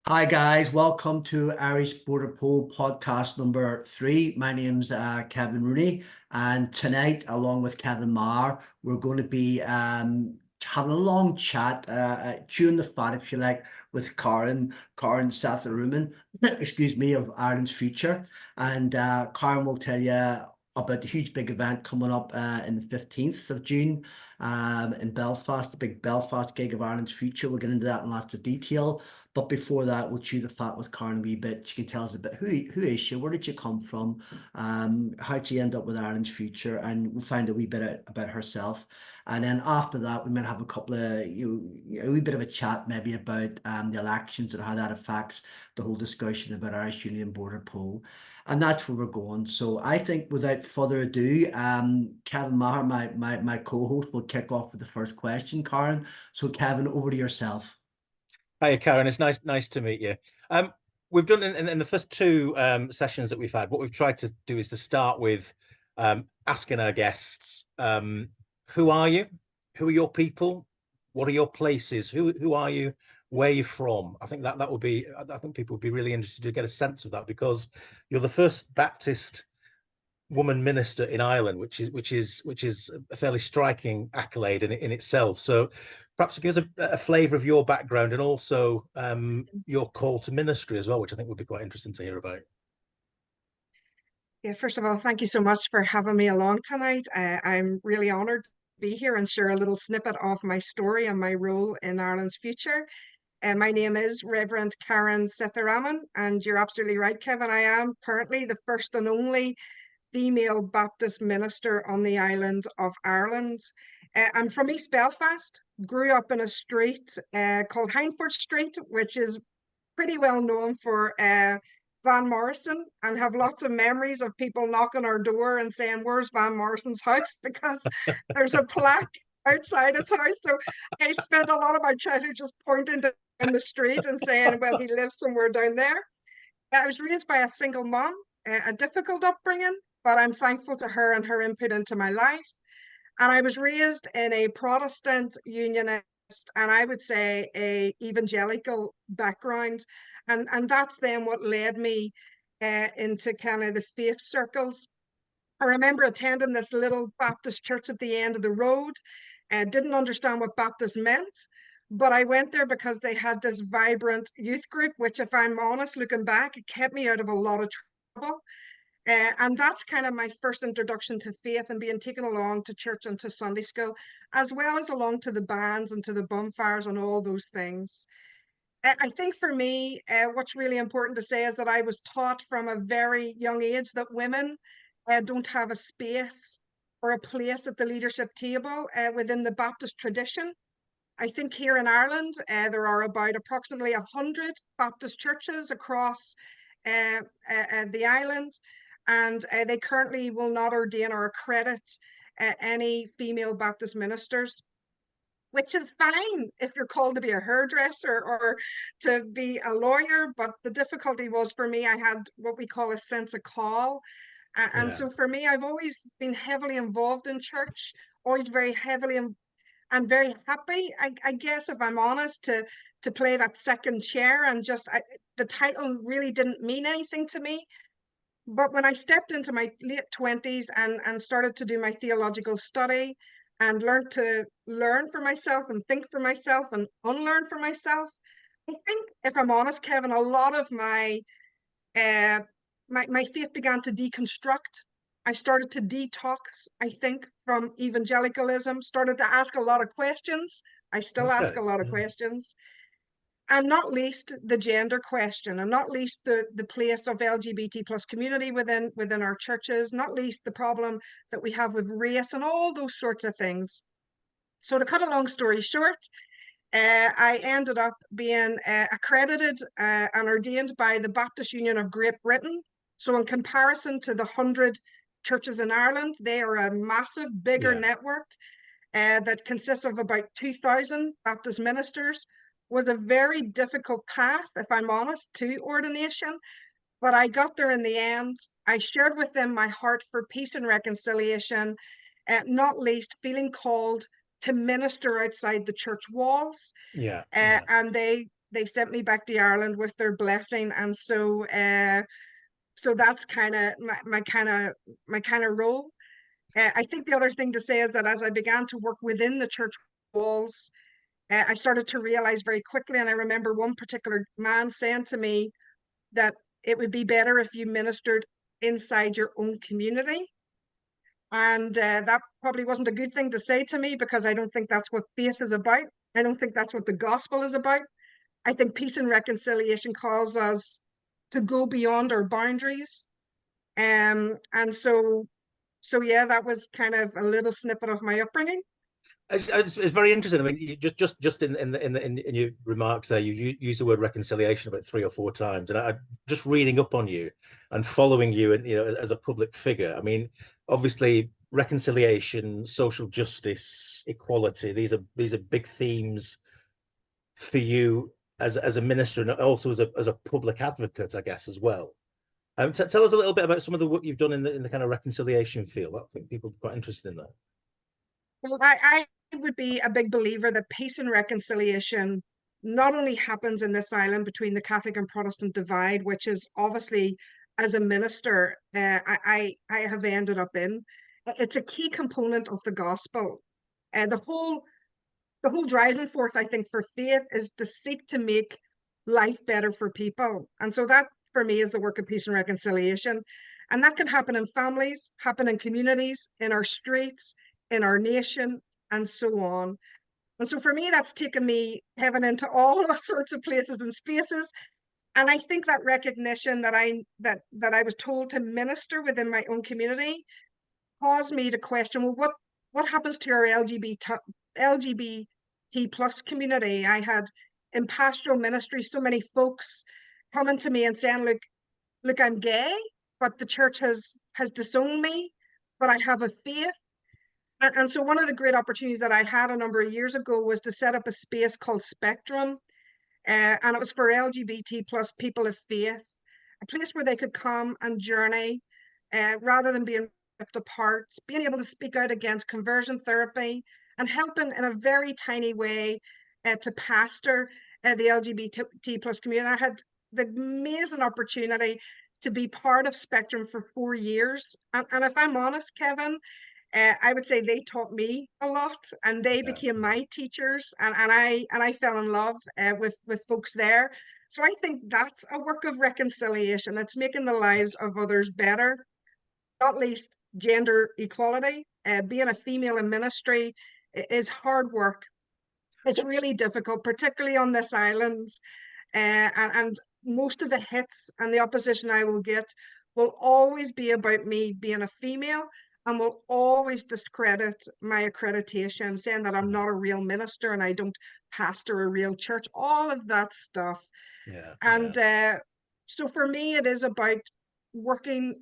Hi guys, welcome to Irish Border Poll podcast number 3. My name's Kevin Rooney, and tonight, along with Kevin Maher, we're going to be having a long chat, chewing the fat, if you like, with Karen Sethuraman, excuse me, of Ireland's future. And Karen will tell you about the huge big event coming up in the 15th of June in Belfast, the big Belfast gig of Ireland's future. We'll get into that in lots of detail. But before that, we'll chew the fat with Karen a wee bit. She can tell us a bit who is she, where did you come from, how did you end up with Ireland's future, and we'll find a wee bit about herself. And then after that, we might have a couple of a wee bit of a chat maybe about the elections and how that affects the whole discussion about Irish Union border poll. And that's where we're going. So I think without further ado, Kevin Maher, my co-host, will kick off with the first question, Karen. So Kevin, over to yourself. Hi, Karen. It's nice to meet you. We've done in the first two sessions that we've had. What we've tried to do is to start with asking our guests, who are you? Who are your people? What are your places? Who are you? Where are you from? I think that would be. I think people would be really interested to get a sense of that, because you're the first Baptist woman minister in Ireland, which is a fairly striking accolade in itself. So perhaps give us a flavour of your background and also your call to ministry as well, which I think would be quite interesting to hear about. Yeah, first of all, thank you so much for having me along tonight. I'm really honoured to be here and share a little snippet of my story and my role in Ireland's future. My name is Reverend Karen Sethuraman, and you're absolutely right, Kevin. I am currently the first and only female Baptist minister on the island of Ireland. I'm from East Belfast, grew up in a street called Hindford Street, which is pretty well known for Van Morrison, and have lots of memories of people knocking our door and saying, "Where's Van Morrison's house?" because there's a plaque outside his house. So I spent a lot of my childhood just pointing down the street and saying, well, he lives somewhere down there. I was raised by a single mom, a difficult upbringing, but I'm thankful to her and her input into my life. And I was raised in a Protestant unionist, and I would say a evangelical background. And that's then what led me into kind of the faith circles. I remember attending this little Baptist church at the end of the road. Didn't understand what Baptist meant, but I went there because they had this vibrant youth group, which, if I'm honest, looking back, it kept me out of a lot of trouble. And that's kind of my first introduction to faith, and being taken along to church and to Sunday school, as well as along to the bands and to the bonfires and all those things. I think for me, what's really important to say is that I was taught from a very young age that women don't have a space or a place at the leadership table within the Baptist tradition. I think here in Ireland, there are about approximately 100 Baptist churches across the island, and they currently will not ordain or accredit any female Baptist ministers, which is fine if you're called to be a hairdresser or to be a lawyer. But the difficulty was, for me, I had what we call a sense of call. And so for me, I've always been heavily involved in church, always very heavily. I'm very happy, I guess, if I'm honest, to play that second chair. And just the title really didn't mean anything to me. But when I stepped into my late 20s and started to do my theological study and learned to learn for myself and think for myself and unlearn for myself, I think, if I'm honest, Kevin, a lot of my faith began to deconstruct. I started to detox, I think, from evangelicalism, started to ask a lot of questions. I still ask a lot of questions. And not least the gender question, and not least the place of LGBT plus community within our churches, not least the problem that we have with race and all those sorts of things. So to cut a long story short, I ended up being accredited and ordained by the Baptist Union of Great Britain. So in comparison to the 100 churches in Ireland, they are a massive, bigger network that consists of about 2,000 Baptist ministers. Was a very difficult path, if I'm honest, to ordination, but I got there in the end. I shared with them my heart for peace and reconciliation, not least feeling called to minister outside the church walls. And they they sent me back to Ireland with their blessing, and so so that's kind of my kind of role. I think the other thing to say is that as I began to work within the church walls, I started to realize very quickly, and I remember one particular man saying to me that it would be better if you ministered inside your own community. And that probably wasn't a good thing to say to me, because I don't think that's what faith is about. I don't think that's what the gospel is about. I think peace and reconciliation calls us to go beyond our boundaries. And so yeah, that was kind of a little snippet of my upbringing. It's very interesting. I mean, you just in your remarks there, you use the word reconciliation about 3 or 4 times, and I just reading up on you and following you, and as a public figure. I mean, obviously, reconciliation, social justice, equality. These are big themes for you as a minister, and also as a public advocate, I guess, as well. Tell us a little bit about some of the work you've done in the kind of reconciliation field. I think people are quite interested in that. Well, I would be a big believer that peace and reconciliation not only happens in this island between the Catholic and Protestant divide, which is obviously, as a minister, I have ended up in. It's a key component of the gospel. And the whole driving force, I think, for faith is to seek to make life better for people. And so that, for me, is the work of peace and reconciliation. And that can happen in families, happen in communities, in our streets, in our nation, and so on. And so for me, that's taken me heaven into all sorts of places and spaces. And I think that recognition that I was told to minister within my own community caused me to question, well, what happens to our LGBT plus community? I had in pastoral ministry so many folks coming to me and saying, look, I'm gay, but the church has disowned me, but I have a faith. And so one of the great opportunities that I had a number of years ago was to set up a space called Spectrum, and it was for LGBT plus people of faith, a place where they could come and journey, rather than being ripped apart, being able to speak out against conversion therapy, and helping in a very tiny way to pastor the LGBT plus community. I had the amazing opportunity to be part of Spectrum for 4 years. And if I'm honest, Kevin, I would say they taught me a lot, and they became my teachers, and I fell in love with folks there. So I think that's a work of reconciliation. It's making the lives of others better, not least gender equality. Being a female in ministry is hard work. It's really difficult, particularly on this island. And most of the hits and the opposition I will get will always be about me being a female, and will always discredit my accreditation, saying that I'm not a real minister and I don't pastor a real church, all of that stuff. And so for me, it is about working,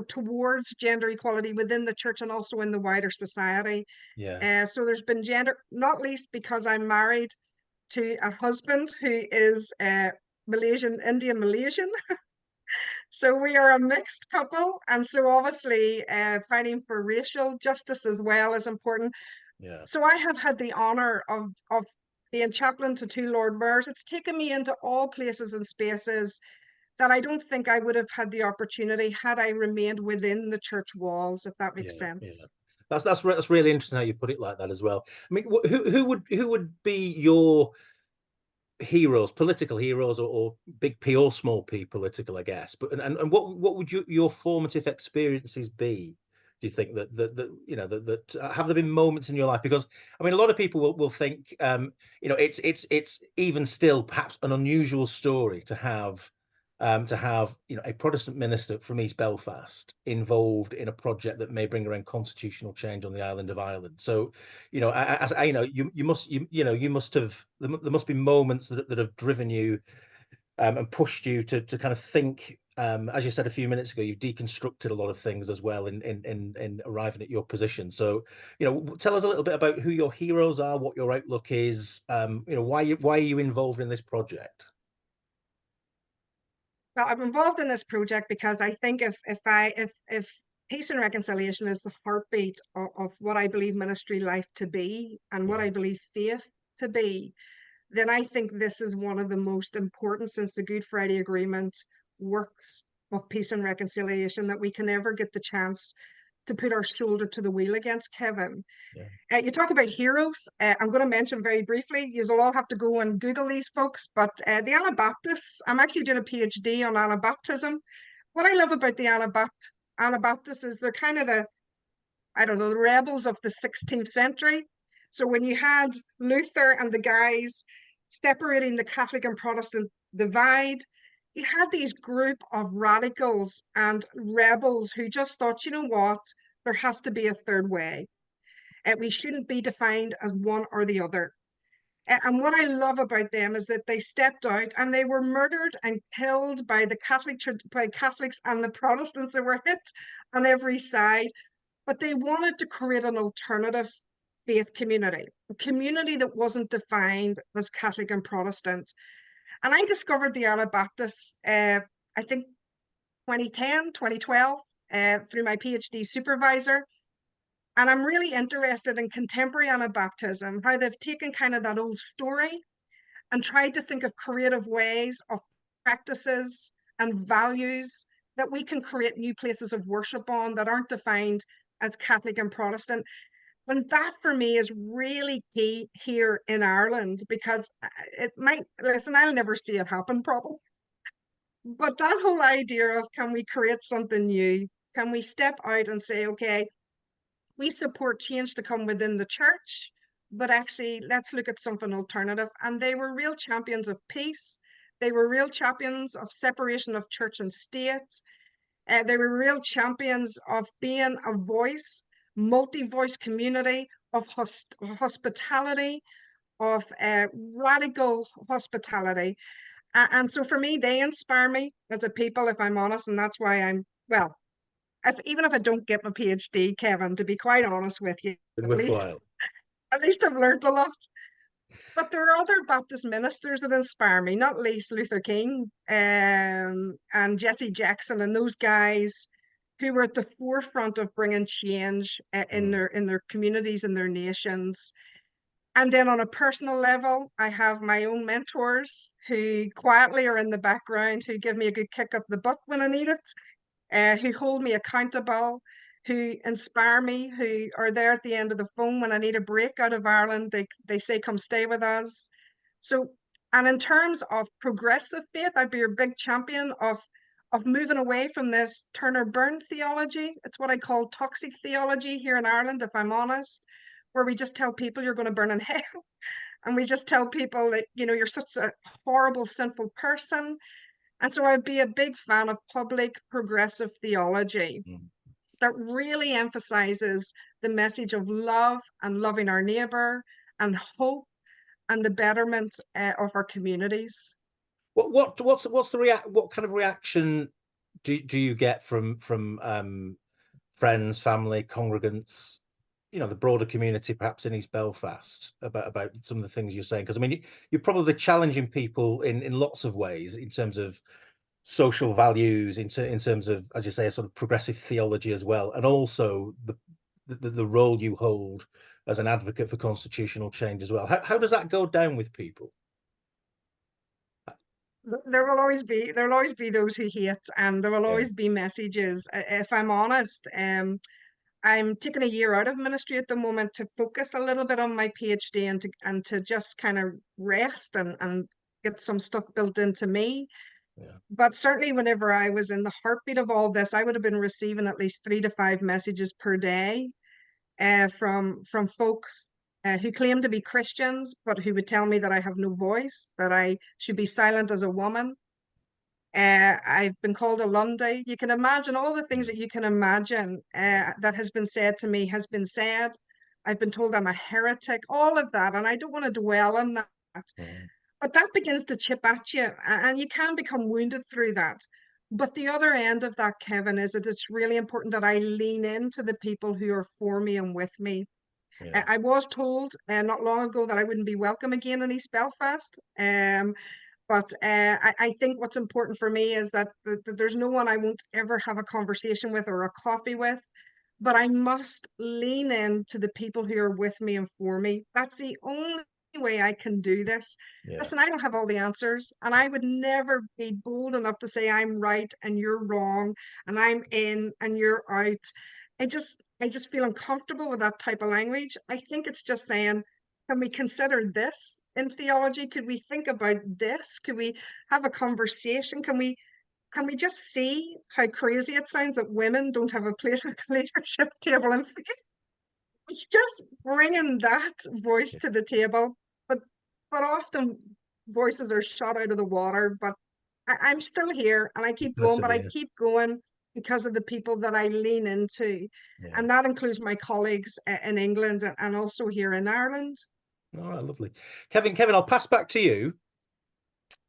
towards gender equality within the church and also in the wider society. So there's been gender, not least because I'm married to a husband who is Indian Malaysian. So we are a mixed couple, and so obviously fighting for racial justice as well is important. So I have had the honor of being chaplain to 2 Lord Mayors. It's taken me into all places and spaces that I don't think I would have had the opportunity had I remained within the church walls, if that makes sense. That's really interesting how you put it like that as well. I mean, who would be your heroes, political heroes, or big P or small P political, I guess? But and what would your formative experiences be? Do you think that have there been moments in your life? Because I mean, a lot of people will think, it's even still perhaps an unusual story to have a Protestant minister from East Belfast involved in a project that may bring around constitutional change on the island of Ireland. So, you must have, there must be moments that have driven you and pushed you to kind of think. As you said a few minutes ago, you've deconstructed a lot of things as well in arriving at your position. So, tell us a little bit about who your heroes are, what your outlook is. Why are you involved in this project? Well, I'm involved in this project because I think if peace and reconciliation is the heartbeat of what I believe ministry life to be, and what I believe faith to be, then I think this is one of the most important, since the Good Friday Agreement, works of peace and reconciliation that we can ever get the chance to put our shoulder to the wheel against, Kevin. Yeah. You talk about heroes. I'm going to mention very briefly, you'll all have to go and Google these folks, but the Anabaptists, I'm actually doing a PhD on Anabaptism. What I love about the Anabaptists is they're kind of the, I don't know, the rebels of the 16th century. So when you had Luther and the guys separating the Catholic and Protestant divide, you had these group of radicals and rebels who just thought, you know what, there has to be a third way. We shouldn't be defined as one or the other. And what I love about them is that they stepped out and they were murdered and killed by the by Catholics and the Protestants that were hit on every side. But they wanted to create an alternative faith community, a community that wasn't defined as Catholic and Protestant. And I discovered the Anabaptists, I think 2010, 2012, through my PhD supervisor. And I'm really interested in contemporary Anabaptism, how they've taken kind of that old story and tried to think of creative ways of practices and values that we can create new places of worship on that aren't defined as Catholic and Protestant. And that for me is really key here in Ireland, because it might, listen, I'll never see it happen probably. But that whole idea of, can we create something new? Can we step out and say, okay, we support change to come within the church, but actually let's look at something alternative. And they were real champions of peace. They were real champions of separation of church and state. They were real champions of being a voice, multi-voice community, of hospitality, of radical hospitality. And so for me, they inspire me as a people, if I'm honest, and that's why I'm, well, even if I don't get my PhD, Kevin, to be quite honest with you, Worthwhile. at least I've learned a lot. But there are other Baptist ministers that inspire me, not least Luther King and Jesse Jackson and those guys who were at the forefront of bringing change in their communities and their nations. And then on a personal level, I have my own mentors who quietly are in the background, who give me a good kick up the butt when I need it, who hold me accountable, who inspire me, who are there at the end of the phone when I need a break out of Ireland. They say, come stay with us. So, and in terms of progressive faith, I'd be a big champion of moving away from this Turner Burn theology. It's what I call toxic theology here in Ireland, if I'm honest, where we just tell people you're going to burn in hell. And we just tell people that, you know, you're such a horrible, sinful person. And so I'd be a big fan of public progressive theology that really emphasizes the message of love and loving our neighbor and hope and the betterment of our communities. What kind of reaction do you get from friends, family, congregants, you know, the broader community, perhaps in East Belfast, about some of the things you're saying? Because I mean, you're probably challenging people in lots of ways, in terms of social values, in terms of, as you say, a sort of progressive theology as well, and also the role you hold as an advocate for constitutional change as well. How does that go down with people? There will always be those who hate, and there will always be messages. If I'm honest, I'm taking a year out of ministry at the moment to focus a little bit on my PhD and to just kind of rest and get some stuff built into me. Yeah. But certainly whenever I was in the heartbeat of all this, I would have been receiving at least 3 to 5 messages per day from folks who claim to be Christians, but who would tell me that I have no voice, that I should be silent as a woman. I've been called a Lundy. You can imagine all the things that you can imagine that has been said to me has been said. I've been told I'm a heretic, all of that, and I don't want to dwell on that. But that begins to chip at you, and you can become wounded through that. But the other end of that, Kevin, is that it's really important that I lean into the people who are for me and with me. I was told not long ago that I wouldn't be welcome again in East Belfast. But I think what's important for me is that there's no one I won't ever have a conversation with or a coffee with, but I must lean in to the people who are with me and for me. That's the only way I can do this. Yeah. Listen, I don't have all the answers, and I would never be bold enough to say I'm right and you're wrong, and I'm in and you're out. I just feel uncomfortable with that type of language. I think it's just saying, can we consider this in theology? Could we think about this? Could we have a conversation? Can we just see how crazy it sounds that women don't have a place at the leadership table? And it's just bringing that voice to the table. But often voices are shot out of the water. But I'm still here and I keep going, but I Persevere. keep going because of the people that I lean into. Yeah. And that includes my colleagues in England and also here in Ireland. All right, lovely. Kevin, I'll pass back to you.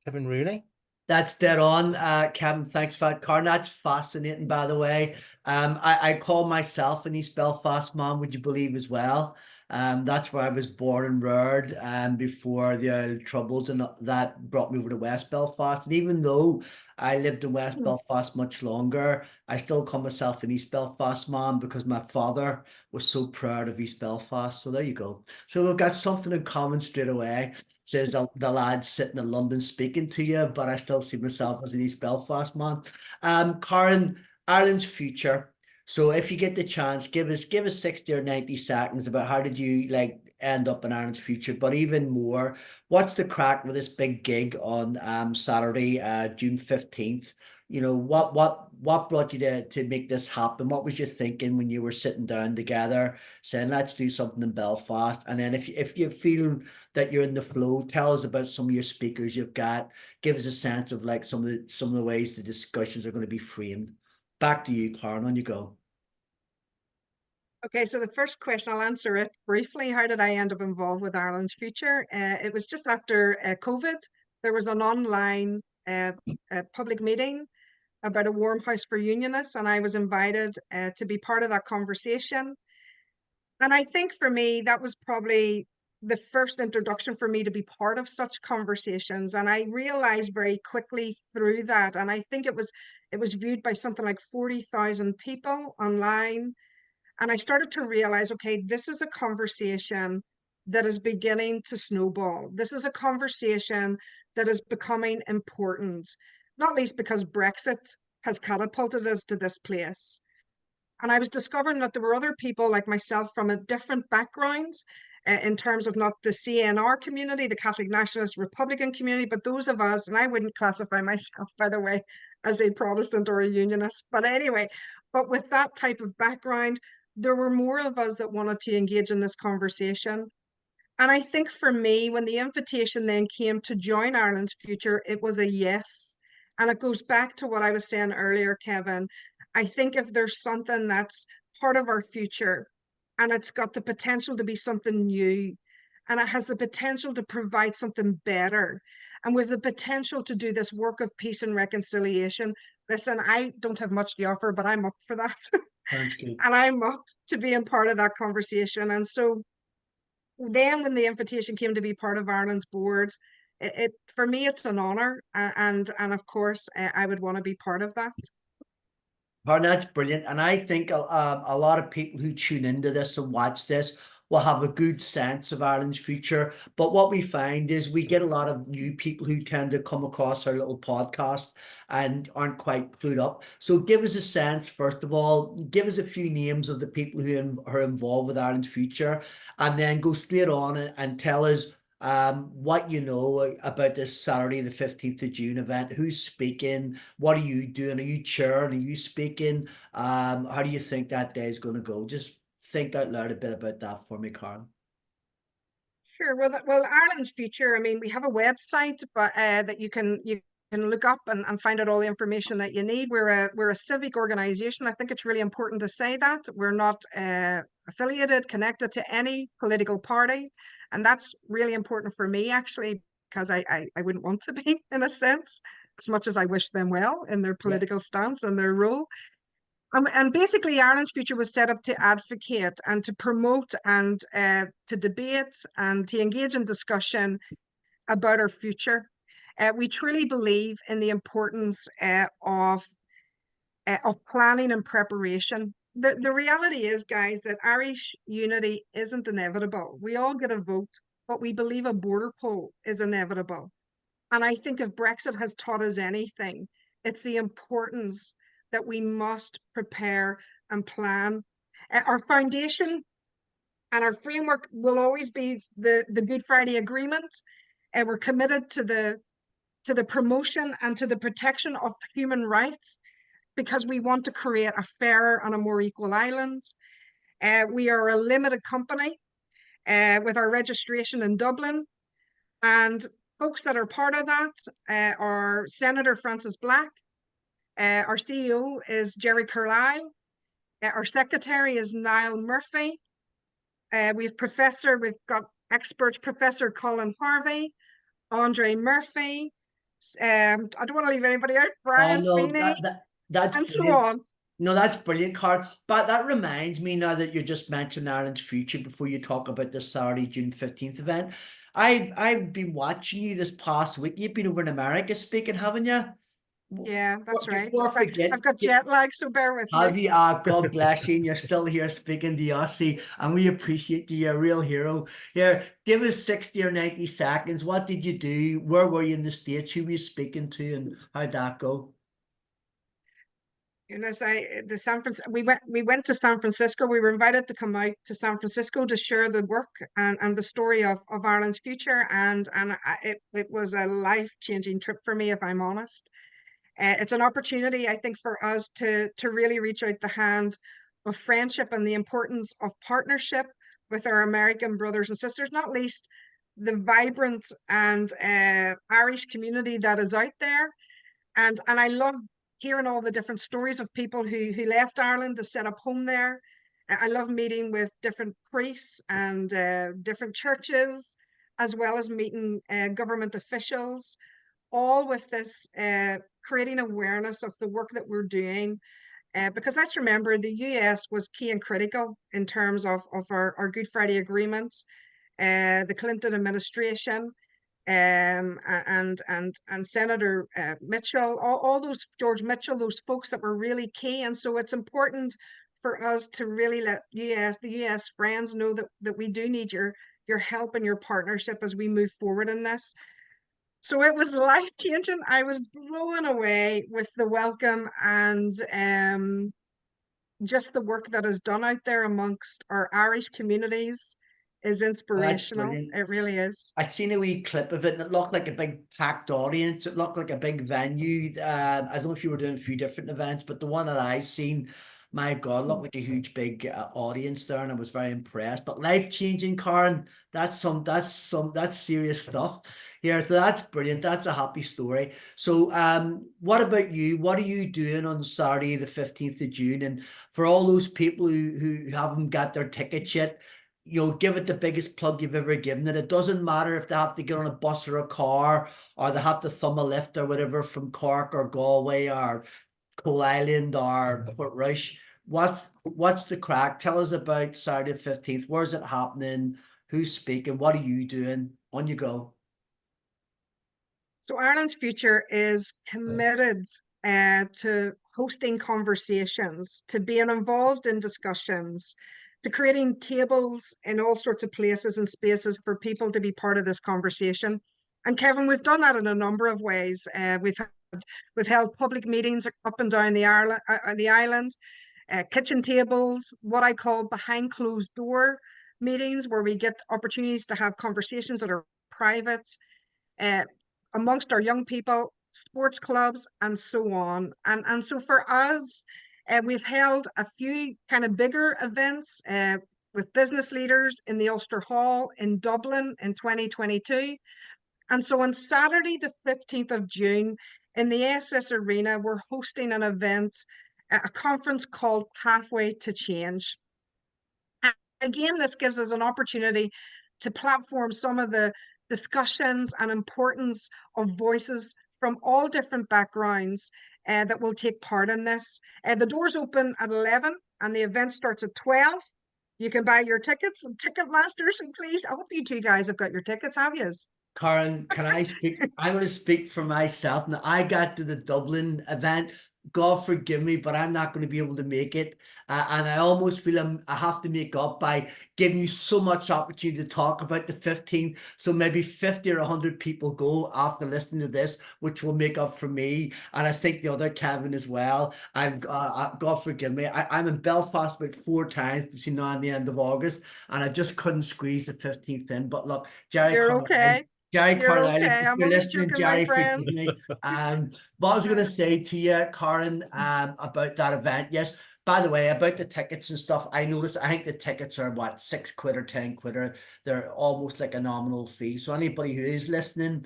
Kevin Rooney. That's dead on, Kevin. Thanks for that, Karen. That's fascinating, by the way. I call myself an East Belfast man, would you believe, as well. That's where I was born and reared, before the Troubles, and that brought me over to West Belfast. And even though I lived in West Belfast much longer, I still call myself an East Belfast man because my father was so proud of East Belfast. So there you go. So we've got something in common straight away. Says the lad sitting in London speaking to you, but I still see myself as an East Belfast man. Karen, Ireland's future. So if you get the chance, give us 60 or 90 seconds about how did you like end up in Ireland's future, but even more, what's the crack with this big gig on Saturday, June 15th? You know, what brought you to make this happen? What was you thinking when you were sitting down together saying, let's do something in Belfast? And then if you feel that you're in the flow, tell us about some of your speakers you've got. Give us a sense of like some of the ways the discussions are going to be framed. Back to you, Karen, on you go. Okay, so the first question, I'll answer it briefly. How did I end up involved with Ireland's future? It was just after COVID. There was an online public meeting about a warm house for unionists, and I was invited to be part of that conversation. And I think for me, that was probably the first introduction for me to be part of such conversations. And I realized very quickly through that, and I think it was viewed by something like 40,000 people online. And I started to realize, okay, this is a conversation that is beginning to snowball. This is a conversation that is becoming important, not least because Brexit has catapulted us to this place. And I was discovering that there were other people like myself from a different backgrounds, in terms of not the CNR community, the Catholic Nationalist Republican community, but those of us, and I wouldn't classify myself, by the way, as a Protestant or a Unionist. But anyway, but with that type of background, there were more of us that wanted to engage in this conversation. And I think for me, when the invitation then came to join Ireland's future, it was a yes. And it goes back to what I was saying earlier, Kevin. I think if there's something that's part of our future and it's got the potential to be something new and it has the potential to provide something better and with the potential to do this work of peace and reconciliation, listen, I don't have much to offer, but I'm up for that. Sounds good. And I'm up to being part of that conversation. And so then when the invitation came to be part of Ireland's board, it for me it's an honor, and of course I would want to be part of that. That's brilliant. And I think a lot of people who tune into this and watch this will have a good sense of Ireland's future. But what we find is we get a lot of new people who tend to come across our little podcast and aren't quite clued up. So give us a sense, first of all, give us a few names of the people who are involved with Ireland's future, and then go straight on and tell us what you know about this Saturday, the 15th of June event. Who's speaking? What are you doing? Are you chairing? Are you speaking? How do you think that day is going to go? Just think out loud a bit about that for me, Karen. Sure. Well, Ireland's future. I mean, we have a website, but that you can look up and find out all the information that you need. We're a civic organization. I think it's really important to say that we're not affiliated, connected to any political party, and that's really important for me actually, because I wouldn't want to be in a sense, as much as I wish them well in their Yeah. political stance and their role. And basically, Ireland's future was set up to advocate and to promote and to debate and to engage in discussion about our future. We truly believe in the importance of planning and preparation. The reality is, guys, that Irish unity isn't inevitable. We all get a vote. but we believe a border poll is inevitable. And I think if Brexit has taught us anything, it's the importance that we must prepare and plan. Our foundation and our framework will always be the Good Friday Agreement. And we're committed to the promotion and to the protection of human rights because we want to create a fairer and a more equal Ireland. We are a limited company with our registration in Dublin. And folks that are part of that are Senator Francis Black, our CEO is Jerry Carlisle, our secretary is Niall Murphy. We've got experts, Professor Colin Harvey, Andre Murphy. I don't want to leave anybody out, Oh Brian no, Feeney, that's and so brilliant. on. No, that's brilliant, Karen. But that reminds me now that you just mentioned Ireland's future before you talk about the Saturday, June 15th event. I've been watching you this past week. You've been over in America speaking, haven't you? Yeah, that's right. Before I forget, I've got jet lag, so bear with me. have you? God bless you, and you're still here speaking to us, and we appreciate you. You're a real hero. Here, give us 60 or 90 seconds. What did you do? Where were you in the States? Who were you speaking to, and how'd that go? Goodness, we went to San Francisco. We were invited to come out to San Francisco to share the work and the story of Ireland's future, and it was a life-changing trip for me, if I'm honest. It's an opportunity, I think, for us to really reach out the hand of friendship and the importance of partnership with our American brothers and sisters, not least the vibrant and Irish community that is out there. And I love hearing all the different stories of people who left Ireland to set up home there. I love meeting with different priests and different churches, as well as meeting government officials, all with this creating awareness of the work that we're doing. Because let's remember, the US was key and critical in terms of our Good Friday Agreement, the Clinton administration, and Senator Mitchell, all those, George Mitchell, those folks that were really key. And so it's important for us to really let the US friends know that we do need your help and your partnership as we move forward in this. So it was life-changing. I was blown away with the welcome and just the work that is done out there amongst our Irish communities is Oh, that's inspirational. brilliant. It really is. I'd seen a wee clip of it and it looked like a big packed audience. It looked like a big venue. I don't know if you were doing a few different events, but the one that I seen, my God, looked like a huge big audience there, and I was very impressed. But life-changing, Karen, that's serious stuff. Yeah, so that's brilliant. That's a happy story. So what about you? What are you doing on Saturday, the 15th of June? And for all those people who haven't got their tickets yet, give it the biggest plug you've ever given it. It doesn't matter if they have to get on a bus or a car, or they have to thumb a lift or whatever from Cork or Galway or Coal Island or Portrush. What's the crack? Tell us about Saturday the 15th. Where's it happening? Who's speaking? What are you doing? On you go. So Ireland's Future is committed to hosting conversations, to being involved in discussions, to creating tables in all sorts of places and spaces for people to be part of this conversation. And Kevin, we've done that in a number of ways. We've held public meetings up and down the island, kitchen tables, what I call behind closed door meetings, where we get opportunities to have conversations that are private, amongst our young people, sports clubs, and so on. And so for us, we've held a few kind of bigger events with business leaders in the Ulster Hall in Dublin in 2022. And so on Saturday, the 15th of June, in the SSE Arena, we're hosting an event, a conference called Pathway to Change. And again, this gives us an opportunity to platform some of the discussions and importance of voices from all different backgrounds that will take part in this. The doors open at 11 and the event starts at 12. You can buy your tickets on Ticketmaster. And please, I hope you two guys have got your tickets, have you? Karen, can I speak? I'm going to speak for myself. Now, I got to the Dublin event. God forgive me, but I'm not going to be able to make it. And I almost feel I have to make up by giving you so much opportunity to talk about the 15. So maybe 50 or 100 people go after listening to this, which will make up for me. And I think the other Kevin as well. God forgive me. I'm in Belfast about 4 times between now and the end of August, and I just couldn't squeeze the 15th in. But look, You're okay. Jerry You're Carlisle, okay. if I'm you're only listening, joking, my Jerry, forgive friends. me. What I was going to say to you, Karen, about that event, yes. By the way, about the tickets and stuff, I noticed, I think the tickets are what, £6 or £10, or they're almost like a nominal fee. So anybody who is listening,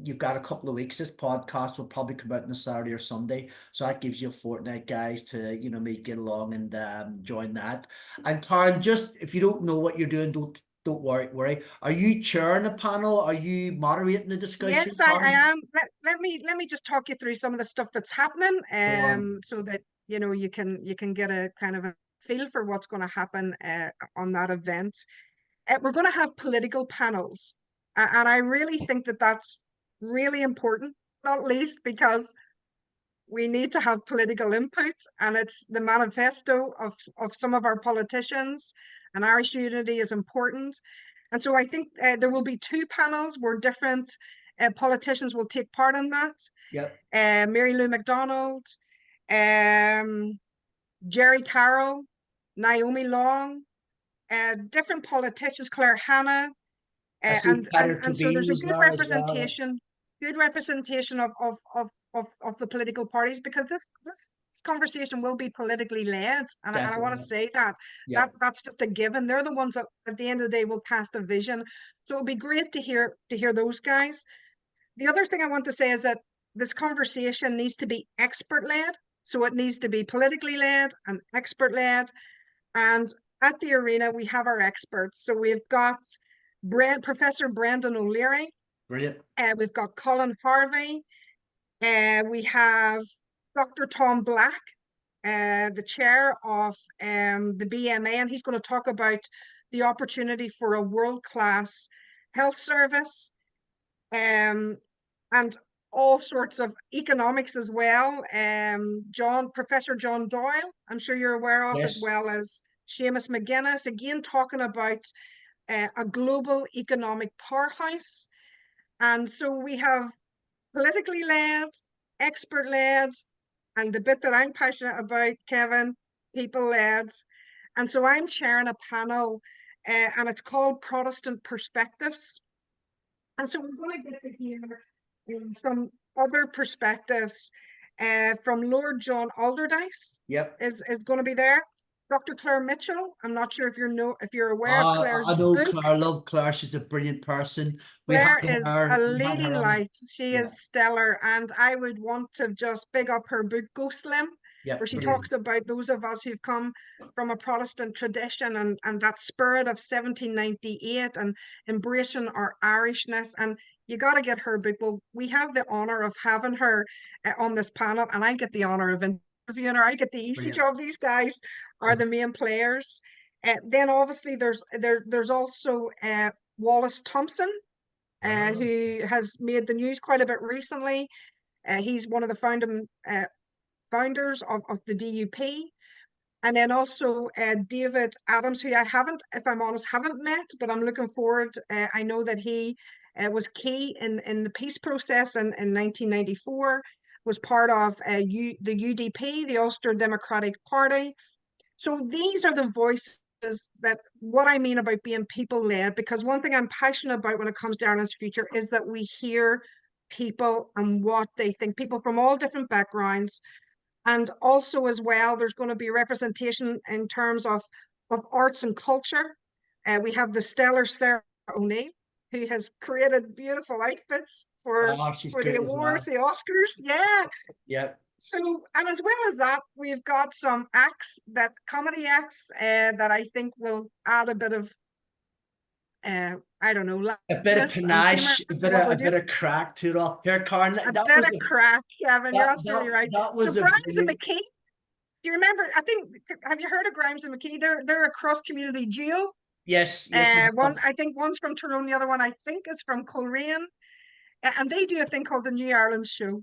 you've got a couple of weeks. This podcast will probably come out on a Saturday or Sunday. So that gives you a fortnight, guys, to, maybe get along and join that. And Karen, just if you don't know what you're doing, don't worry. Are you chairing a panel? Are you moderating the discussion, Yes, I Karen? am. Let me just talk you through some of the stuff that's happening, Go on. so that you can get a kind of a feel for what's going to happen on that event. We're going to have political panels, and I really think that that's really important, not least because we need to have political input, and it's the manifesto of some of our politicians, and Irish unity is important. And so I think there will be 2 panels where different politicians will take part in that. Yep. Mary Lou McDonald, um, Jerry Carroll, Naomi Long, different politicians, Claire Hanna, I see Peter and so Tabine there's a was there as well. good representation of the political parties, because this conversation will be politically led, and I want to Definitely. say that Yeah. that's just a given. They're the ones that at the end of the day will cast a vision. So it'll be great to hear those guys. The other thing I want to say is that this conversation needs to be expert led. So it needs to be politically led and expert led. And at the arena, we have our experts. So we've got Professor Brendan O'Leary. Brilliant. We've got Colin Harvey. We have Dr. Tom Black, the chair of the BMA, and he's going to talk about the opportunity for a world-class health service, and all sorts of economics as well. Professor John Doyle, I'm sure you're aware of, as Yes. well as Seamus McGuinness, again talking about a global economic powerhouse. And so we have politically led, expert led, and the bit that I'm passionate about, Kevin, people led. And so I'm chairing a panel, and it's called Protestant Perspectives. And so we're going to get to hear from other perspectives. From Lord John Alderdice Yep. is going to be there. Dr. Claire Mitchell, I'm not sure if you're aware of Claire's I know book. Claire. I love Claire. She's a brilliant person. Claire is a We had leading her on. light. She Yeah. is stellar, and I would want to just big up her book, Go Slim, Yep. where she Brilliant. talks about those of us who've come from a Protestant tradition and that spirit of 1798 and embracing our Irishness. And you got to get her book. Well, we have the honor of having her on this panel, and I get the honor of interviewing her. I get the easy Brilliant. job. These guys are the main players. Then obviously there's also Wallace Thompson, who has made the news quite a bit recently. He's one of the founders of the DUP. And then also David Adams, who I haven't, if I'm honest, haven't met, but I'm looking forward. I know that he was key in the peace process in 1994, was part of the UDP, the Ulster Democratic Party. So these are the voices that what I mean about being people led, because one thing I'm passionate about when it comes to Ireland's future is that we hear people and what they think, people from all different backgrounds. And also as well, there's going to be representation in terms of arts and culture. We have the stellar Sarah O'Neill, who has created beautiful outfits She's for the great as awards, well. the Oscars. Yeah. Yep. So, and as well as that, we've got some comedy acts that I think will add a bit of, I don't know, A bit of lightness and humor panache, to what we're a doing. bit of crack to it all. Here, Karen, A bit of crack, Kevin. You're absolutely right. that So was a Grimes and brilliant. McKee, do you remember? Have you heard of Grimes and McKee? They're a cross-community duo. Yes. I think one's from Tyrone, the other one I think is from Coleraine. And they do a thing called the New Ireland Show.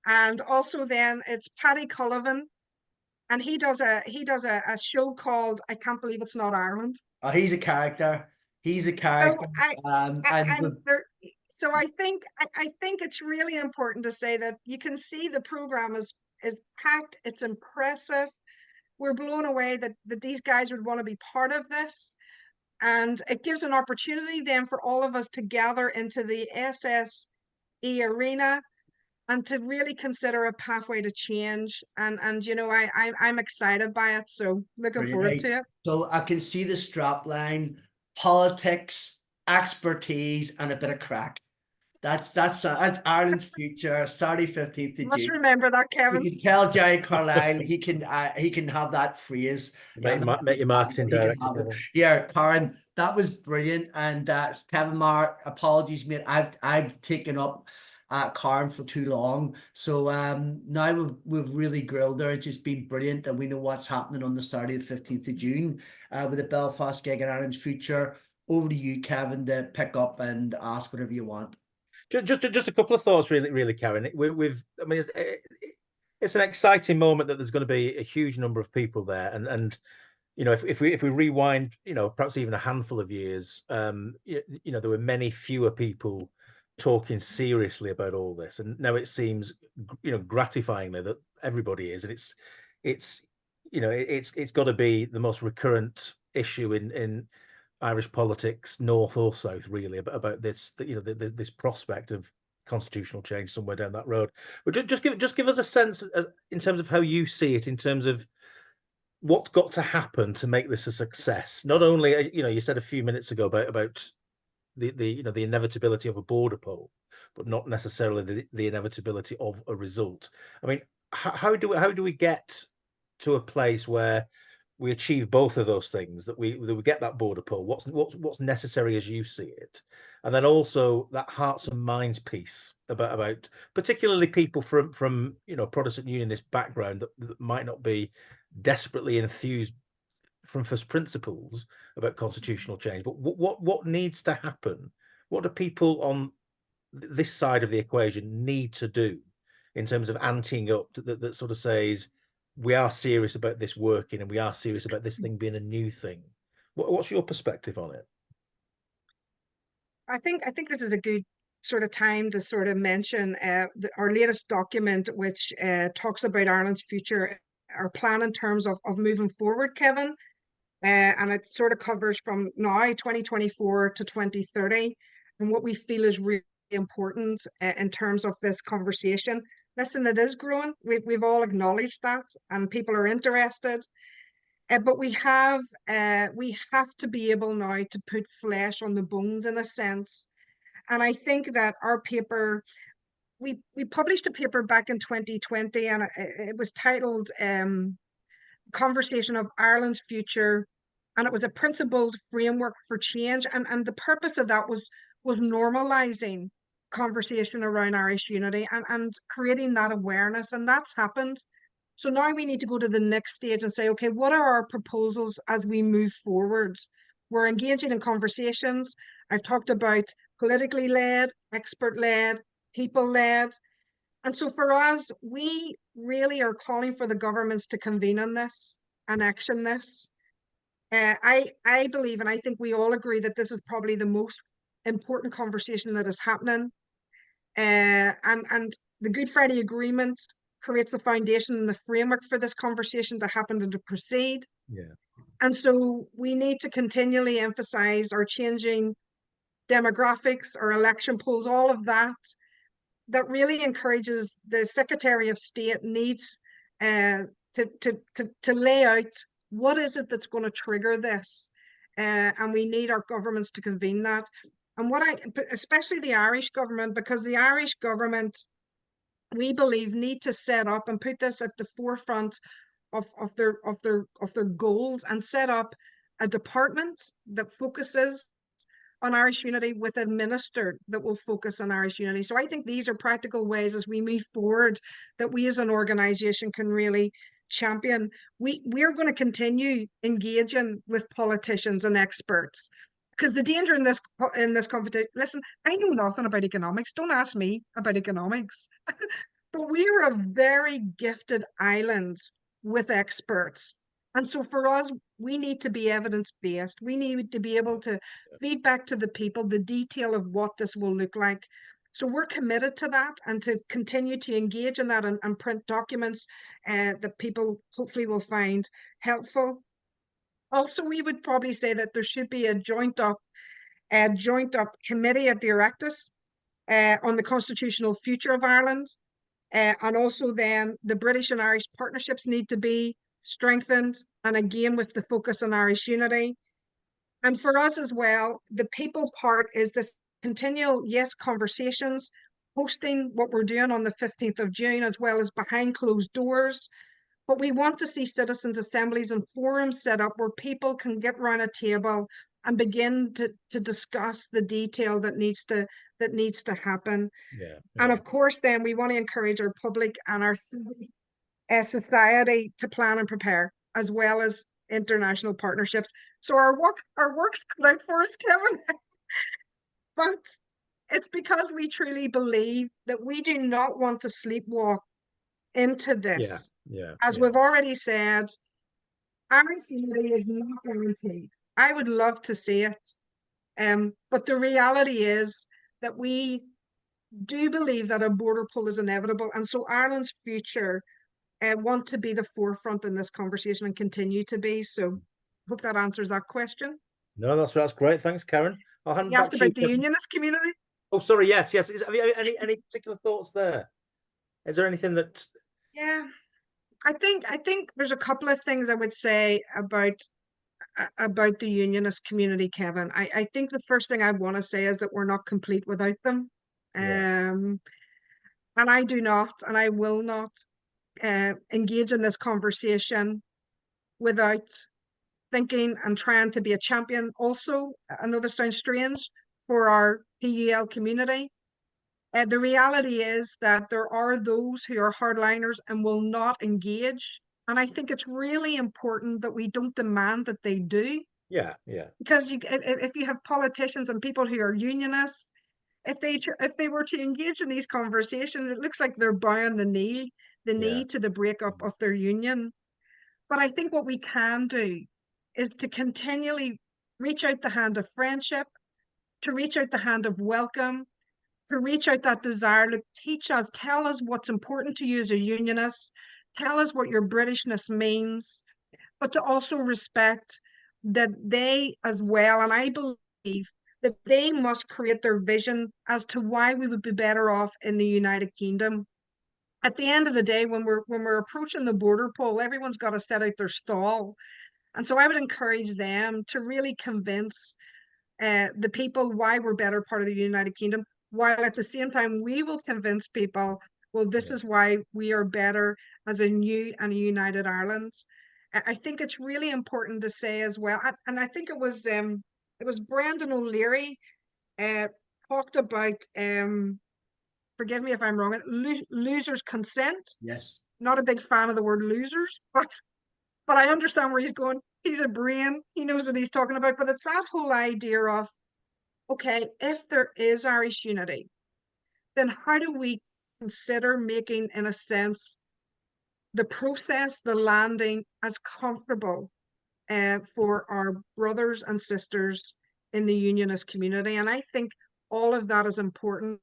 And also then it's Paddy Cullivan, and he does a show called I Can't Believe It's Not Ireland. Oh, he's a character. He's a So character. and there, so I think it's really important to say that you can see the program is packed. It's impressive. We're blown away that these guys would want to be part of this, and it gives an opportunity then for all of us to gather into the SSE Arena and to really consider a pathway to change. And you know, I'm excited by it, so looking forward Right. to it. So I can see the strap line: politics, expertise, and a bit of crack. That's Ireland's future. Saturday, 15th of Let's June. remember that, You Kevin. can tell Jerry Carlisle he can have that phrase. Make your marketing He can director, have it. Kevin. Yeah, Karen, that was brilliant. And Kevin Marr, apologies, mate. I've taken up Karen for too long. So now we've really grilled her. It's just been brilliant, and we know what's happening on the Saturday, the 15th of June, with the Belfast gig in Ireland's future. Over to you, Kevin, to pick up and ask whatever you want. Just a couple of thoughts, really, Karen. I mean, it's an exciting moment that there's going to be a huge number of people there, and you know, if we rewind, you know, perhaps even a handful of years, you know, there were many fewer people talking seriously about all this, and now it seems, you know, gratifyingly that everybody is, and it's you know, it's got to be the most recurrent issue in Irish politics, north or south, really, about this, you know, this prospect of constitutional change somewhere down that road. But just give us a sense in terms of how you see it, in terms of what's got to happen to make this a success. Not only, you know, you said a few minutes ago about the you know, the inevitability of a border poll, but not necessarily the inevitability of a result. I mean, how do we get to a place where we achieve both of those things, that we get that border poll, what's necessary as you see it, and then also that hearts and minds piece about particularly people from you know, Protestant Unionist background that might not be desperately enthused from first principles about constitutional change, but what needs to happen? What do people on this side of the equation need to do in terms of anteing up that sort of says we are serious about this working, and we are serious about this thing being a new thing? What's your perspective on it? I think this is a good sort of time to sort of mention our latest document, which talks about Ireland's future, our plan in terms of moving forward, Kevin. And it sort of covers from now, 2024 to 2030, and what we feel is really important in terms of this conversation. Listen, it is growing. We've all acknowledged that, and people are interested. But we have to be able now to put flesh on the bones in a sense. And I think that our paper, we published a paper back in 2020, and it was titled Conversation of Ireland's Future, and it was a principled framework for change. And the purpose of that was normalizing conversation around Irish unity and creating that awareness, and that's happened. So now we need to go to the next stage and say, okay, what are our proposals as we move forward? We're engaging in conversations. I've talked about politically led, expert led, people led. And so for us, we really are calling for the governments to convene on this and action this. I believe, and I think we all agree, that this is probably the most important conversation that is happening. And the Good Friday Agreement creates the foundation and the framework for this conversation to happen and to proceed. Yeah. And so we need to continually emphasize our changing demographics, our election polls, all of that, that really encourages the Secretary of State needs to lay out what is it that's going to trigger this. And we need our governments to convene that. And especially the Irish government, because the Irish government, we believe, need to set up and put this at the forefront of their goals, and set up a department that focuses on Irish unity with a minister that will focus on Irish unity. So I think these are practical ways as we move forward that we as an organisation can really champion. We're going to continue engaging with politicians and experts, because the danger in this competition, listen, I know nothing about economics. Don't ask me about economics. But we are a very gifted island with experts. And so for us, we need to be evidence-based. We need to be able to feed back to the people the detail of what this will look like. So we're committed to that and to continue to engage in that and print documents that people hopefully will find helpful. Also, we would probably say that there should be a joint up committee at the Oireachtas on the constitutional future of Ireland. And also then the British and Irish partnerships need to be strengthened, and again with the focus on Irish unity. And for us as well, the people part is this continual, yes, conversations, hosting what we're doing on the 15th of June, as well as behind closed doors. But we want to see citizens' assemblies and forums set up where people can get around a table and begin to discuss the detail that needs to happen. Yeah, And of course, then we want to encourage our public and our civic society to plan and prepare, as well as international partnerships. So our work's cut out for us, Kevin. But it's because we truly believe that we do not want to sleepwalk into yeah, this. yeah, As yeah, we've already said, Irish unity is not guaranteed. I would love to see it. But the reality is that we do believe that a border pull is inevitable. And so Ireland's future want to be the forefront in this conversation and continue to be. So hope that answers that question. No, that's great. Thanks, Karen. I'll hand You back asked to you, about the Kevin. unionist community. Oh, sorry. Yes. Have you any particular thoughts there? Is there anything that? Yeah, I think there's a couple of things I would say about the unionist community, Kevin. I think the first thing I want to say is that we're not complete without them. Yeah, And I do not, and I will not engage in this conversation without thinking and trying to be a champion. Also, I know this sounds strange, for our PUL community. The reality is that there are those who are hardliners and will not engage. And I think it's really important that we don't demand that they do. yeah, yeah, Because if you have politicians and people who are unionists, if they were to engage in these conversations, it looks like they're bowing the yeah, knee to the breakup of their union. But I think what we can do is to continually reach out the hand of friendship, to reach out the hand of welcome, to reach out that desire. Look, teach us, tell us what's important to you as a unionist, tell us what your Britishness means, but to also respect that they as well, and I believe that they must create their vision as to why we would be better off in the United Kingdom. At the end of the day, when we're approaching the border poll, everyone's got to set out their stall. And so I would encourage them to really convince the people why we're better part of the United Kingdom, while at the same time we will convince people, well, this yeah, is why we are better as a new and a united Ireland. I think it's really important to say as well, and I think it was Brendan O'Leary uh, talked about forgive me if I'm wrong, losers consent. Yes. Not a big fan of the word losers, but I understand where he's going. He's a brain. He knows what he's talking about. But it's that whole idea of, okay, if there is Irish unity, then how do we consider making, in a sense, the process, the landing, as comfortable for our brothers and sisters in the unionist community? And I think all of that is important.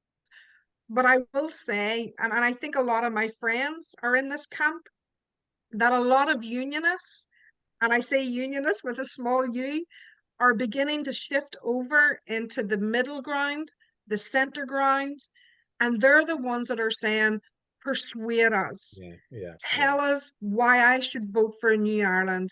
But I will say, and I think a lot of my friends are in this camp, that a lot of unionists, and I say unionists with a small u, are beginning to shift over into the middle ground, the center ground, and they're the ones that are saying, persuade us, yeah, yeah, tell us why I should vote for a new Ireland.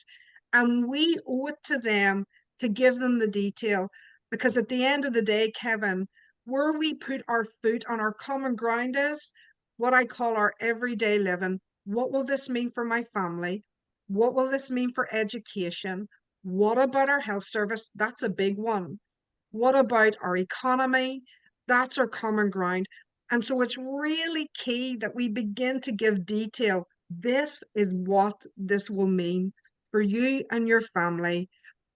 And we owe it to them to give them the detail, because at the end of the day, Kevin, where we put our foot on our common ground is what I call our everyday living. What will this mean for my family? What will this mean for education? What about our health service? That's a big one. What about our economy? That's our common ground. And so it's really key that we begin to give detail. This is what this will mean for you and your family.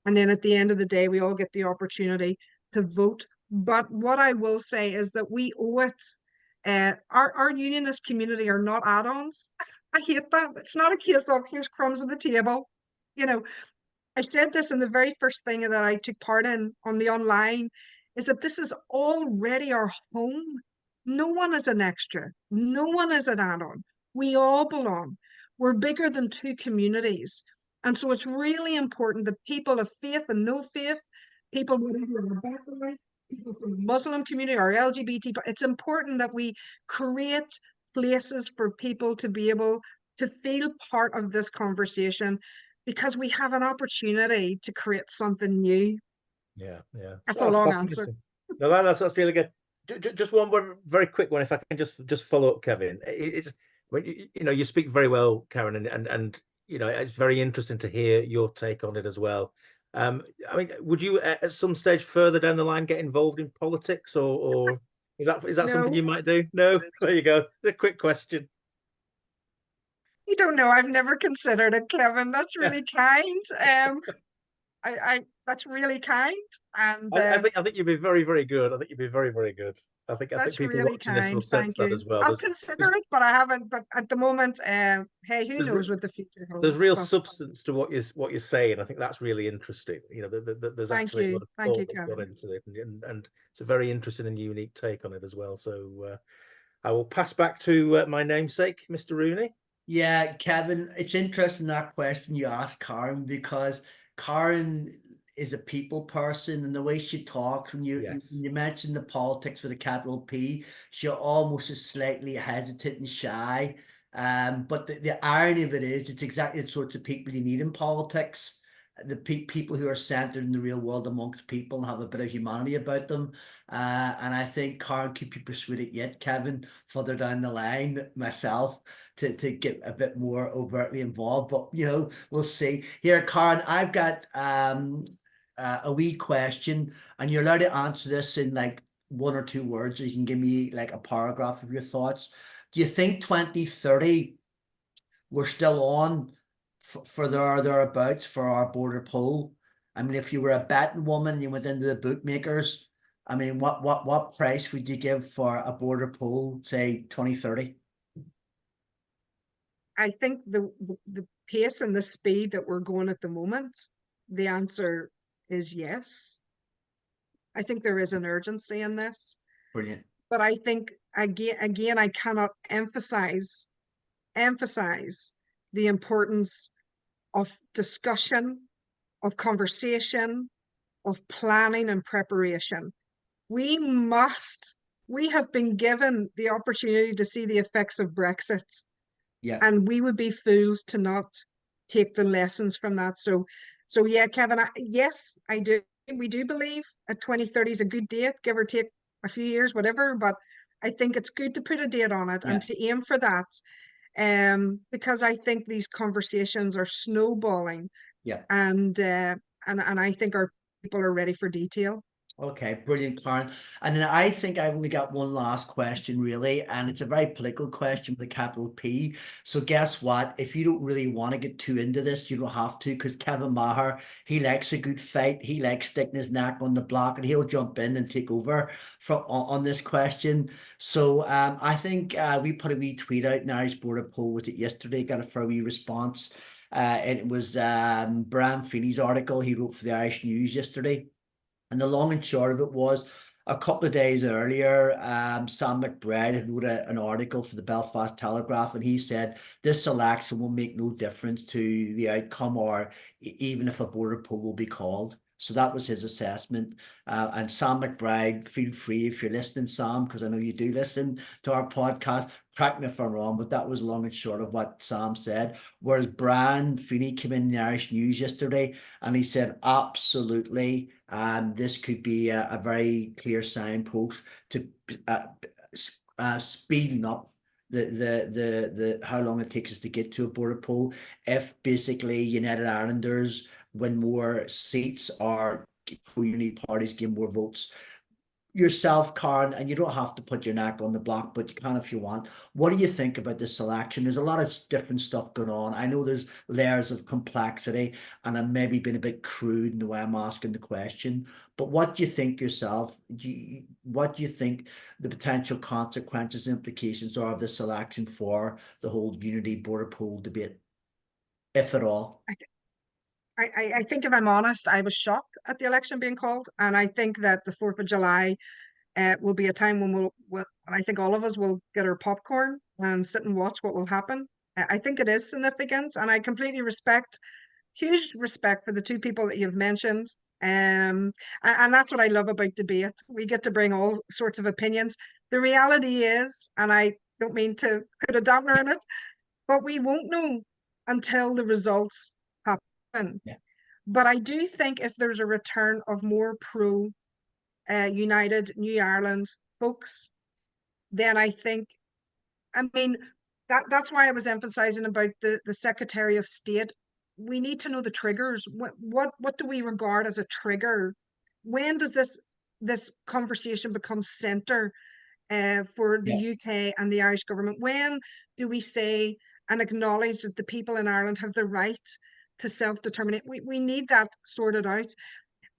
And then at the end of the day, we all get the opportunity to vote. But what I will say is that we owe it Our unionist community are not add-ons. I hate that. It's not a case of here's crumbs on the table. You know, I said this in the very first thing that I took part in on the online, is that this is already our home. No one is an extra. No one is an add-on. We all belong. We're bigger than two communities. And so it's really important that people of faith and no faith, people whatever their background, people from the Muslim community or LGBT, but it's important that we create places for people to be able to feel part of this conversation, because we have an opportunity to create something new. Yeah. That's a long answer. Fascinating. No, that's really good. Just one very quick one, if I can just follow up, Kevin. It's when you speak very well, Karen, and it's very interesting to hear your take on it as well. I mean, would you at some stage further down the line get involved in politics, or is that something No. you might do? No, there you go. A quick question. You don't know. I've never considered it, Kevin. That's really kind. I that's really kind, and I think you'd be very, very good. I think you'd be very, very good. I think that's people really watching this will kind. sense Thank that you. as well. I'll consider it, but I haven't. But at the moment, hey, who there's knows what the future there's holds? real But substance to what you're saying. I think that's really interesting. There's actually a lot of thank you, thought that's gone Kevin. into it, and it's a very interesting and unique take on it as well. So I will pass back to my namesake, Mr. Rooney. Yeah, Kevin, it's interesting that question you asked Karen, because Karen is a people person, and the way she talks, when Yes. you mentioned the politics with a capital P, she almost is slightly hesitant and shy. But the irony of it is, it's exactly the sorts of people you need in politics. The people who are centered in the real world amongst people and have a bit of humanity about them. And I think Karen could be persuaded yet, Kevin, further down the line, myself, to get a bit more overtly involved. But we'll see. Here, Karen, I've got a wee question, and you're allowed to answer this in like one or two words, or you can give me like a paragraph of your thoughts. Do you think 2030 we're still on for thereabouts for our border poll? I mean, if you were a betting woman and you went into the bookmakers, I mean, what price would you give for a border poll, say 2030? I think the pace and the speed that we're going at the moment, the answer is yes. I think there is an urgency in this, Brilliant. but I think again, I cannot emphasize the importance of discussion, of conversation, of planning and preparation. We have been given the opportunity to see the effects of Brexit, Yeah. and we would be fools to not take the lessons from that. So yeah, Kevin, yes, I do. We do believe at 2030 is a good date, give or take a few years, whatever. But I think it's good to put a date on it and Yeah. to aim for that. Because I think these conversations are snowballing, Yeah. and I think our people are ready for detail. Okay, brilliant, Karen. And then I think I've only got one last question, really, and it's a very political question with a capital P. So guess what? If you don't really want to get too into this, you don't have to, because Kevin Maher, he likes a good fight. He likes sticking his neck on the block, and he'll jump in and take over on this question. So I think we put a wee tweet out in Irish Border Poll, was it yesterday? Got a fair wee response. And it was Brian Feeney's article he wrote for the Irish News yesterday. And the long and short of it was, a couple of days earlier, Sam McBride had wrote an article for the Belfast Telegraph, and he said this election will make no difference to the outcome, or even if a border poll will be called. So that was his assessment. And Sam McBride, feel free if you're listening, Sam, because I know you do listen to our podcast. Correct me if I'm wrong, but that was long and short of what Sam said. Whereas Brian Feeney came in the Irish News yesterday, and he said, absolutely, this could be a very clear signpost to speeding up the how long it takes us to get to a border poll. If basically United Irelanders win more seats, or pro-unity parties get more votes, yourself, Karen, and you don't have to put your neck on the block, but you can if you want. What do you think about this election? There's a lot of different stuff going on. I know there's layers of complexity, and I'm maybe being a bit crude in the way I'm asking the question. But what do you think yourself? What do you think the potential consequences, implications are of this election for the whole unity border poll debate, if at all? I think if I'm honest, I was shocked at the election being called, and I think that the 4th of July will be a time when and I think all of us will get our popcorn and sit and watch what will happen. I think it is significant, and I completely huge respect for the two people that you've mentioned. And that's what I love about debate. We get to bring all sorts of opinions. The reality is, and I don't mean to put a dampener in it, but we won't know until the results happen. Yeah. But I do think if there's a return of more pro United New Ireland folks, then I think, I mean, that's why I was emphasizing about the Secretary of State. We need to know the triggers. What do we regard as a trigger? When does this conversation become center for the Yeah. UK and the Irish government? When do we say and acknowledge that the people in Ireland have the right to self-determinate? We need that sorted out.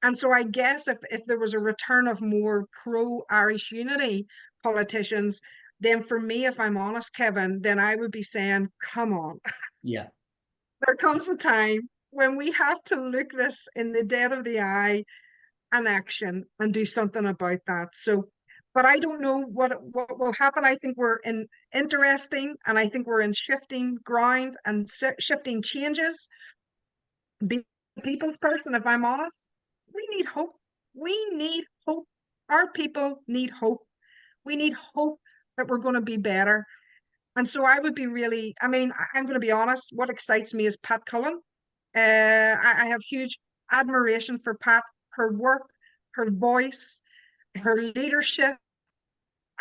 And so I guess if there was a return of more pro-Irish unity politicians, then for me, if I'm honest, Kevin, then I would be saying, come on. Yeah. There comes a time when we have to look this in the dead of the eye and action and do something about that. So, but I don't know what will happen. I think we're in interesting, and I think we're in shifting ground and shifting changes. Be a people's person, if I'm honest. We need hope. We need hope. Our people need hope. We need hope that we're going to be better. And so I would be really, I mean, I'm going to be honest, what excites me is Pat Cullen. I have huge admiration for Pat, her work, her voice, her leadership.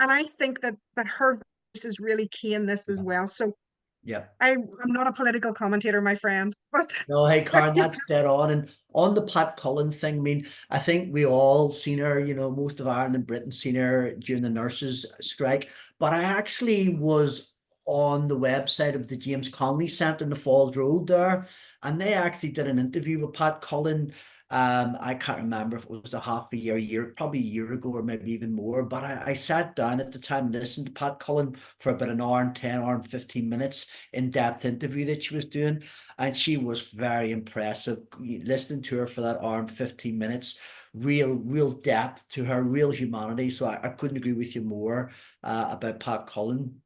And I think that her voice is really key in this as well. So Yeah. I'm not a political commentator, my friend, but No, hey, Karen, that's dead on. And on the Pat Cullen thing, I mean, I think we all seen her, most of Ireland and Britain seen her during the nurses' strike. But I actually was on the website of the James Connolly Centre in the Falls Road there, and they actually did an interview with Pat Cullen. I can't remember if it was a year, probably a year ago, or maybe even more. But I sat down at the time and listened to Pat Cullen for about an hour and 10, hour and 15 minutes in-depth interview that she was doing. And she was very impressive. Listening to her for that hour and 15 minutes, real depth to her, real humanity. So I couldn't agree with you more about Pat Cullen.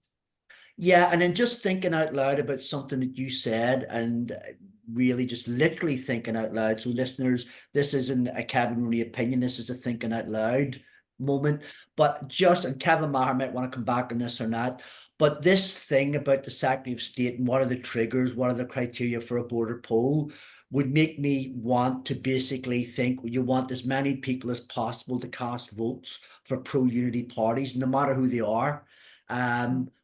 Yeah, and then just thinking out loud about something that you said, and really just literally thinking out loud. So listeners, this isn't a Kevin Rooney opinion, this is a thinking out loud moment. But just, and Kevin Maher might want to come back on this or not, but this thing about the Secretary of State and what are the triggers, what are the criteria for a border poll, would make me want to basically think you want as many people as possible to cast votes for pro-unity parties, no matter who they are.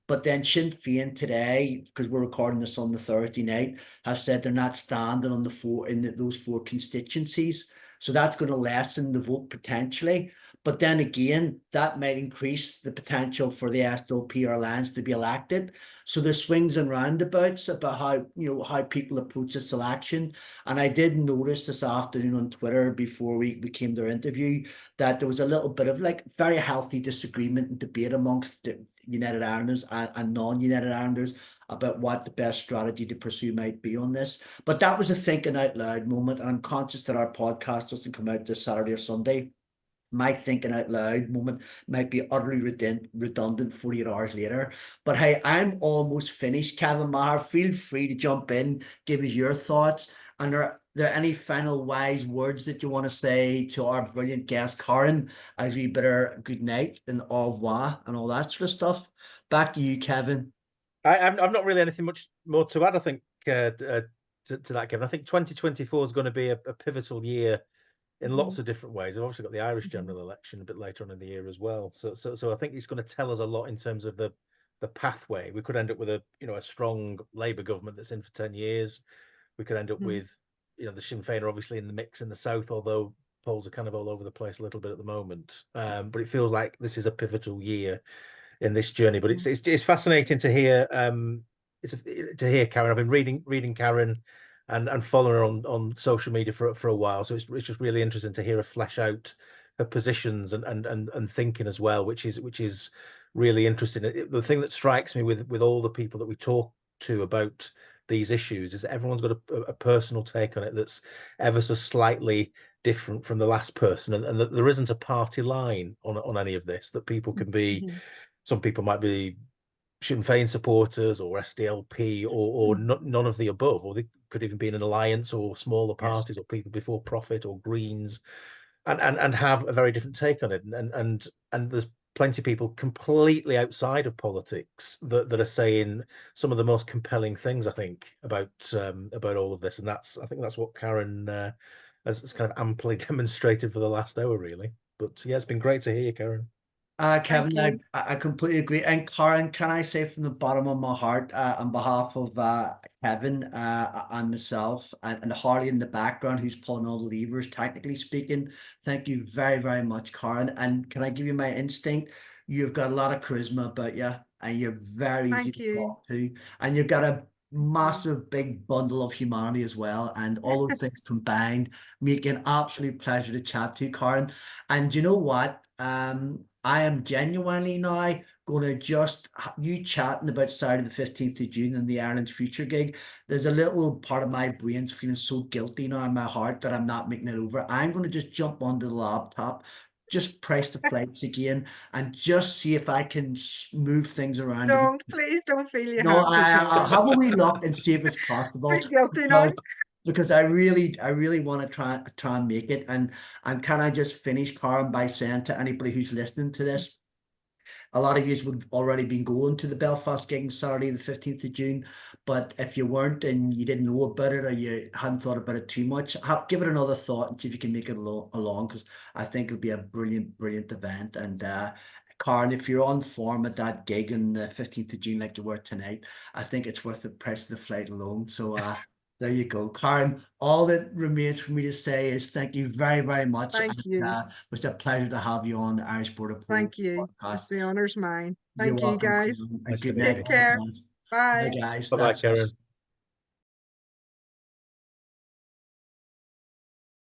But then Sinn Féin today, because we're recording this on the Thursday night, have said they're not standing on those four constituencies. So that's going to lessen the vote potentially. But then again, that might increase the potential for the SLP or Alliance to be elected. So there's swings and roundabouts about how people approach this election. And I did notice this afternoon on Twitter before we came to our interview that there was a little bit of very healthy disagreement and debate amongst the United Irelanders and non-United Irelanders about what the best strategy to pursue might be on this. But that was a thinking out loud moment, and I'm conscious that our podcast doesn't come out this Saturday or Sunday. My thinking out loud moment might be utterly redundant 48 hours later. But hey, I'm almost finished. Kevin Maher, feel free to jump in, give us your thoughts. And are there any final wise words that you want to say to our brilliant guest, Karen, as we bid her good night and au revoir and all that sort of stuff? Back to you, Kevin. I've not really anything much more to add, I think, to that, Kevin. I think 2024 is going to be a pivotal year in lots of different ways. I've obviously got the Irish general election a bit later on in the year as well. So I think it's going to tell us a lot in terms of the pathway. We could end up with a strong Labour government that's in for 10 years. We could end up with the Sinn Féin are obviously in the mix in the south, although polls are kind of all over the place a little bit at the moment, but it feels like this is a pivotal year in this journey. But it's fascinating to hear Karen. I've been reading Karen and following her on social media for a while, so it's just really interesting to hear her flesh out her positions and thinking as well, which is really interesting. The thing that strikes me with all the people that we talk to about these issues is that everyone's got a personal take on it that's ever so slightly different from the last person, and that there isn't a party line on any of this, that people can be, some people might be Sinn Féin supporters or SDLP or none of the above, or they could even be in an alliance or smaller parties or people before profit or Greens, and have a very different take on it. And there's plenty of people completely outside of politics that are saying some of the most compelling things, I think, about all of this. And I think that's what Karen has kind of amply demonstrated for the last hour, really. But yeah, it's been great to hear you, Karen. Kevin, Thank you. I completely agree. And Karen, can I say from the bottom of my heart, on behalf of Kevin and myself and Harley in the background, who's pulling all the levers, technically speaking, thank you very, very much, Karen. And can I give you my instinct? You've got a lot of charisma about you, and you're very easy Thank to you. talk to, and you've got a massive big bundle of humanity as well, and all those things combined make it an absolute pleasure to chat to, Karen. And you know what? I am genuinely now going to just you chatting about Saturday the 15th of June and the Ireland's Future gig. There's a little part of my brain's feeling so guilty now in my heart that I'm not making it over. I'm going to just jump onto the laptop, just press the flights again, and just see if I can move things around. Please don't feel you No, have to, I'll Kevin. have a wee look and see if it's possible, Feel guilty now. because I really want to try and make it. And can I just finish, Karen, by saying to anybody who's listening to this, a lot of you would already been going to the Belfast gig on Saturday, the 15th of June. But if you weren't and you didn't know about it, or you hadn't thought about it too much, give it another thought and see if you can make it along, because I think it'll be a brilliant, brilliant event. And Karen, if you're on form at that gig on the 15th of June, like you were tonight, I think it's worth the price of the flight alone. So there you go, Karen. All that remains for me to say is thank you very, very much. Thank you. It was a pleasure to have you on the Irish Border Poll Thank you. podcast. It's the honor's mine. You're Thank you, welcome, guys. Karen. And good night. Take care. Bye. Bye, guys. Bye-bye, Karen.